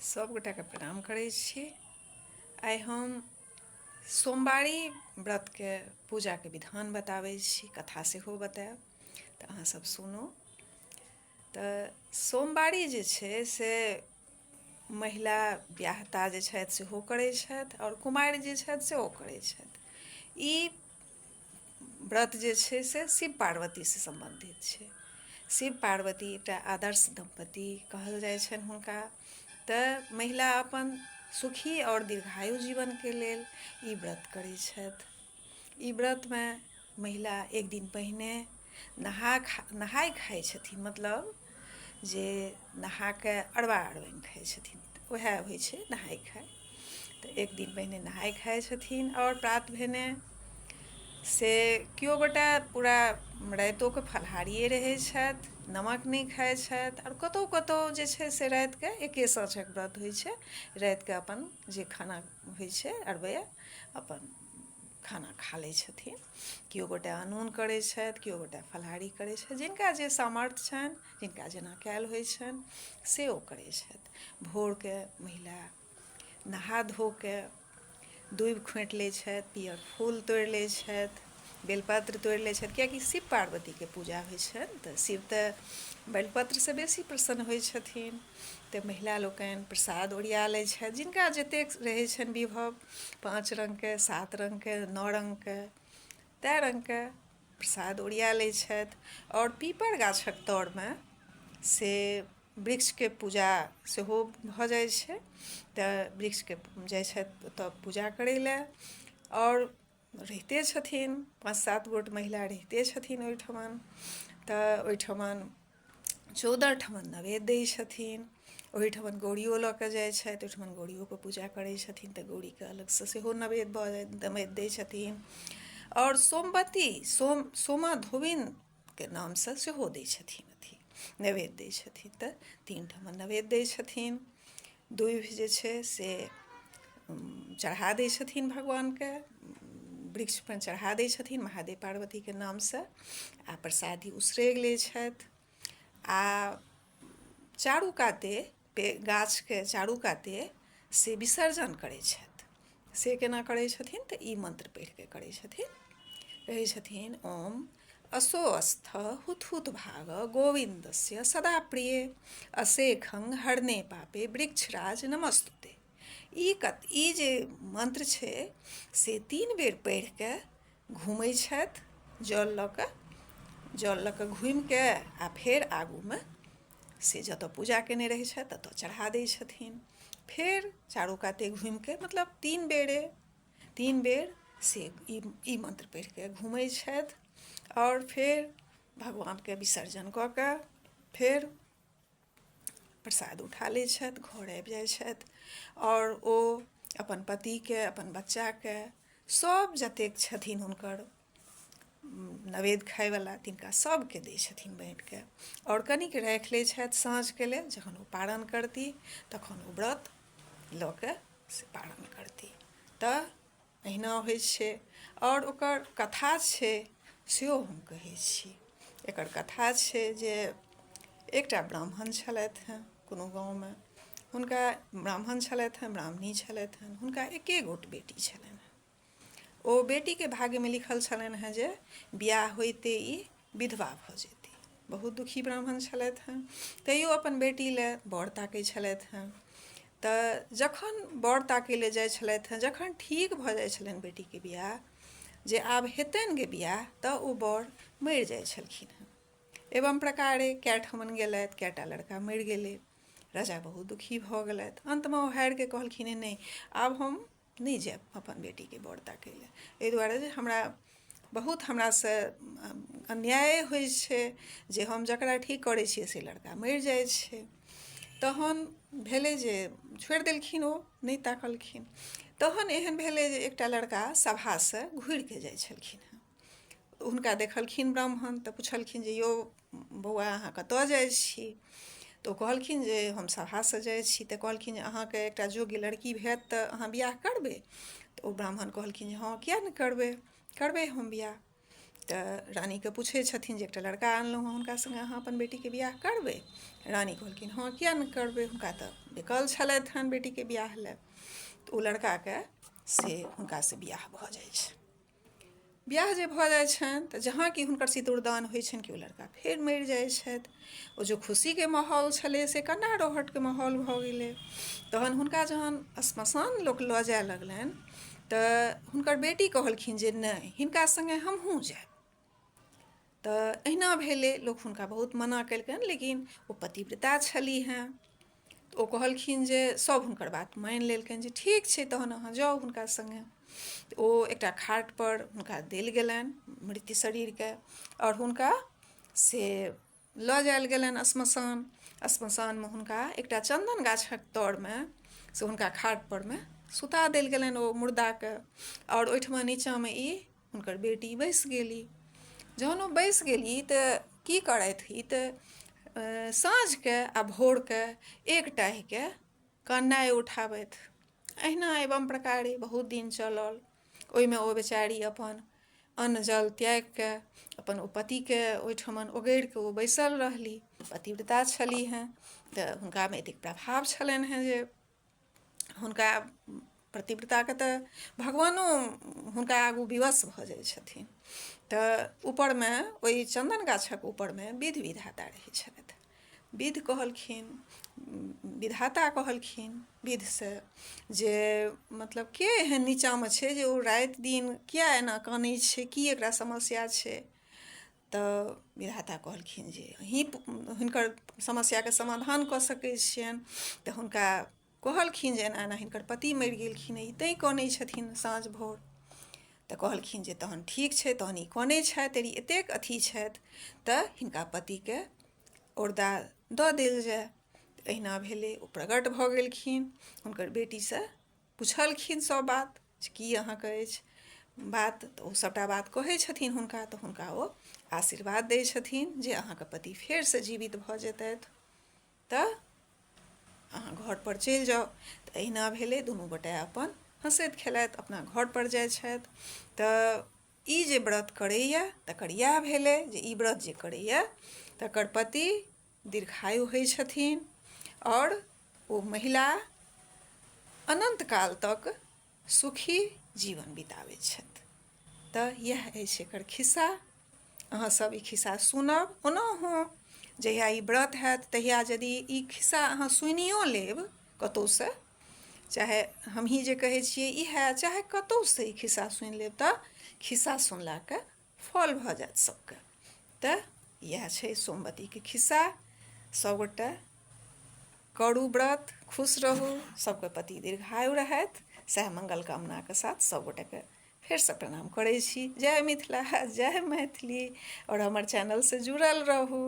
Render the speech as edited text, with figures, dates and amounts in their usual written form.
सब गोटाके प्रणाम करै छी। आइ हम सोमवारी व्रतके पूजाके विधान बताबै छी, कथा सेहो बतायब, तऽ अहाँ सब सुनू। तऽ सोमवारी जे छै से महिला ब्याहता जे छथि सेहो करै छथि आओर कुमारि जे छथि सेहो करै छथि। ई व्रत जे छै से शिव पार्वतीसँ सम्बन्धित छै। शिव पार्वती एकटा आदर्श दम्पति कहल जाइ छनि हुनका। तऽ महिला अपन सुखी आओर दीर्घायु जीवनके लेल ई व्रत करै छथि। ई व्रतमे महिला एक दिन पहिने नहाय खाइ छथिन, मतलब जे नहाके अरबा अरबाइन खाइ छथिन, वएह होइ छै नहाय खाय। तऽ एक दिन पहिने नहाय खाइ छथिन आओर प्रात भेने से केओ गोटा पूरा रातिओके फलाहारिए रहै छथि, नमक नहि खाइ छथि, आओर कतहु कतहु जे छै से रातिके एके साँझक व्रत होइ छै, रातिके अपन जे खाना होइ छै अरबे अपन खाना खा लै छथिन। केओ गोटा अनून करै छथि, केओ गोटा फलाहारी करै छथि, जिनका जे सामर्थ्य छनि, जिनका जेना कयल होइ छनि से ओ करै छथि। भोरके महिला नहा धोके दूबि खोँटि लै छथि, पियर फूल तोड़ि लै छथि, बेलपत्र तोड़ि लै छथि, कियाकि शिव पार्वतीके पूजा होइ छनि तऽ शिव तऽ बेलपत्रसँ बेसी प्रसन्न होइ छथिन। तऽ महिला लोकनि प्रसाद ओरिया लै छथि, जिनका जतेक रहै छनि विभव, 5 रङ्गके, 7 रङ्गके, 9 रङ्गके, 10 रङ्गके प्रसाद ओरिया लै छथि। आओर पीपर गाछक तऽरमे से वृक्षके पूजा सेहो भऽ जाइ छै, तऽ वृक्षके जाइ छथि ओतऽ पूजा करै लए। आओर रहिते छथिन 5-7 गोट महिला रहिते छथिन ओहिठमन। तऽ ओहिठमन 14 ठमन नैवेद्य दै छथिन, ओहिठमन गौड़ियो लऽ कऽ जाइ छथि, ओहिठमन गौड़ियोके पूजा करै छथिन, तऽ गौड़ीके अलगसँ सेहो नैवेद्य दै छथिन। आओर सोमवती सोमा धोबिनके नामसँ सेहो दै छथिन, नैवेद्य दै छथिन। तऽ 3 ठमन नैवेद्य दै छथिन। दूबि जे छै से चढ़ा दै छथिन भगवानके, वृक्षपर चढ़ा दै छथिन महादेव पार्वतीके नामसँ, आ प्रसादी उसरगि लै छथि। आ चारू काते गाछके चारू काते से विसर्जन करै छथि। से केना करै छथिन तऽ ई मन्त्र पढ़िके करै छथिन। कहै छथिन ओम असो अस्थ हुत भाग गोविन्दस्य सदा प्रिय अशेखं हरने पापे वृक्षराज नमस्तुते। ई जे मन्त्र छै से 3 बेर पढ़िके घुमै छथि, जल लऽ कऽ घुमिके आ फेर आगूमे से जतऽ पूजा केने रहै छथि ततऽ चढ़ा दै छथिन। फेर चारू काते घुमिके, मतलब 3 बेर से ई मन्त्र पढ़िके घुमै छथि। आओर फेर भगवानके विसर्जन कऽ कऽ फेर प्रसाद उठा लै छथि, घर आबि जाइ छथि। आओर ओ अपन पतिके, अपन बच्चाके, सब जतेक छथिन हुनकर नैवेद्य खाइवला तिनका सबके दै छथिन बाँटिके। आओर कनिक राखि लै छथि साँझके लेल, जखन ओ पारण करती तखन ओ व्रत लऽ कऽ से पारण करती। तऽ अहिना होइ छै। आओर ओकर कथा छै सेहो हम कहै छी। एकर कथा छै जे एकटा ब्राह्मण छलथि हेँ कोनो गाँवमे, हुनका ब्राह्मण छलथि हेँ, ब्राह्मणी छलथि हेँ, हुनका एके गोट बेटी छलनि हेँ। ओ बेटीके भाग्यमे लिखल छलनि हेँ जे बियाह होइते ई विधवा भऽ जेती। बहुत दुखी ब्राह्मण छलथि हेँ, तैयो अपन बेटी लए बर ताकै छलथि हेँ। तऽ जखन बर ताकै लए जाइ छलथि हेँ, जखन ठीक भऽ जाइ छलनि बेटीके बियाह, जे आब हेतनि गे बियाह, तऽ ओ बर मरि जाइ छलखिन हेँ। एवं प्रकारे कए ठमन गेलथि, कए टा लड़का मरि गेलै। राजा बहुत दुखी भऽ गेलथि। अन्तमे ओ हारिके कहलखिन नहि, आब हम नहि जायब अपन बेटीके बर ताकै लए, एहि दुआरे जे हमरासँ अन्याय होइ छै जे हम जकरा ठीक करै छियै से लड़का मरि जाइ छै। तहन भेलै जे छोड़ि देलखिन, ओ नहि ताकलखिन। तहन एहन भेलै जे एकटा लड़का सभासँ घुरिके जाइ छलखिन हेँ। हुनका देखलखिन ब्राह्मण तऽ पुछलखिन जे यौ बौआ अहाँ कतऽ जाइ छी? तऽ ओ कहलखिन जे हम सभासँ जाइ छी। तऽ कहलखिन जे अहाँके एकटा योग्य लड़की भेट तऽ अहाँ बियाह करबै? तऽ ओ ब्राह्मण कहलखिन जे हँ किएक नहि करबै हम बियाह। तऽ रानीके पूछै छथिन जे एकटा लड़का आनलहुँ हँ, हुनका सङ्गे अहाँ अपन बेटीके बियाह करबै? रानी कहलखिन हँ, किया नहि करबै, हुनका तऽ बेकल छलथि हन बेटीके बियाह लए। तऽ ओ लड़काके से हुनकासँ बियाह भऽ जाइ छै। बियाह जे भऽ जाइ छनि तऽ जहाँ कि हुनकर सिन्दूरदान होइ छनि कि ओ लड़का फेर मरि जाइ छथि। ओ जो खुशीके माहौल छलै से कन्ना रोहटके माहौल भऽ गेलै। तहन हुनका जहन श्मशान लोक लऽ जाय लगलनि तऽ हुनकर बेटी कहलखिन जे नहि, हिनका सङ्गे हमहूँ जायब। तऽ अहिना भेलै, लोक हुनका बहुत मना केलकनि, लेकिन ओ पतिव्रता छलीह हेँ। तऽ ओ कहलखिन जे सभ हुनकर बात मानि लेलकनि जे ठीक छै, तहन अहाँ जाउ हुनका सङ्गे। तऽ ओ एकटा खाटपर हुनका देल गेलनि मृत शरीरके, आओर हुनका से लऽ जायल गेलनि श्मशान। श्मशानमे हुनका एकटा चन्दन गाछक तऽरमे से हुनका खाटपरमे सुता देल गेलनि ओ मुर्दाके, आओर ओहिठमा नीचाँमे ई हुनकर बेटी बैसि गेली। जहन ओ बैसि गेली तऽ की करथि ई तऽ साँझके आ भोरके एक टाहिके कन्नाइ उठाबथि। अहिना एवं प्रकारे बहुत दिन चलल। ओहिमे ओ बेचारी अपन अन्न जल त्यागि कऽ अपन ओ पतिके ओहिठमन ओगड़ि कऽ ओ बैसल रहली। पतिव्रता छलीह हेँ तऽ हुनकामे एतेक प्रभाव छलनि हेँ जे हुनका पतिव्रताके तऽ भगवानो हुनका आगू विवश भऽ जाइ छथिन। तऽ ऊपरमे ओहि चन्दन गाछक ऊपरमे विधि विधाता रहै छलथि। विधि कहलखिन, विधाता कहलखिन विधिसँ जे मतलब के एहन नीचाँमे छै जे ओ राति दिन किया एना कानै छै, की एकरा समस्या छै? तऽ विधाता कहलखिन जे अहीँ हिनकर समस्याके समाधान कऽ सकै छियनि। तऽ हुनका कहलखिन जे एना एना हिनकर पति मरि गेलखिन, ई तैँ कानै छथिन साँझ भोर। तऽ कहलखिन जे तहन ठीक छै, तहन ई कानै छथि, ई एतेक अथी छथि तऽ हिनका पतिके औरदा दऽ देल जाय। अहिना भेलै, ओ प्रगट भऽ गेलखिन, हुनकर बेटीसँ पुछलखिन सभ बात जे की अहाँके अछि बात। तऽ ओ सभटा बात कहै छथिन हुनका। तऽ हुनका ओ आशीर्वाद दै छथिन जे अहाँके पति फेरसँ जीवित भऽ जेतथि, तऽ अहाँ घरपर चलि जाउ। तऽ अहिना भेलै, दुनू गोटे अपन हँसैत खेलैत अपना घरपर जाइ छथि। तऽ ई जे व्रत करैए तकर इएह भेलै जे ई व्रत जे करैए तकर पति दीर्घायु होइ छथिन, आओर ओ महिला अनन्त काल तक सुखी जीवन बिताबै छथि। तऽ इएह अछि एकर खिस्सा। अहाँसभ ई खिस्सा सुनब। ओनाहु जहिया ई व्रत हैत तहिया यदि ई खिस्सा अहाँ सुनियो लेब कतहुसँ, चाहे हमहीँ जे कहै छियै इएह, चाहे कतहुसँ ई खिस्सा सुनि लेब, तऽ खिस्सा सुनलाके फल भऽ जायत सभके। तऽ इएह छै सोमवतीके खिस्सा। सभगोटे करू व्रत, खुश रहू, सबके पति दीर्घायु रहथि, सएह मंगल कामनाके साथ सभगोटेके फेरसँ प्रणाम करै छी। जय मिथिला, जय मैथिली, और हमर चैनलसँ जुड़ल रहू।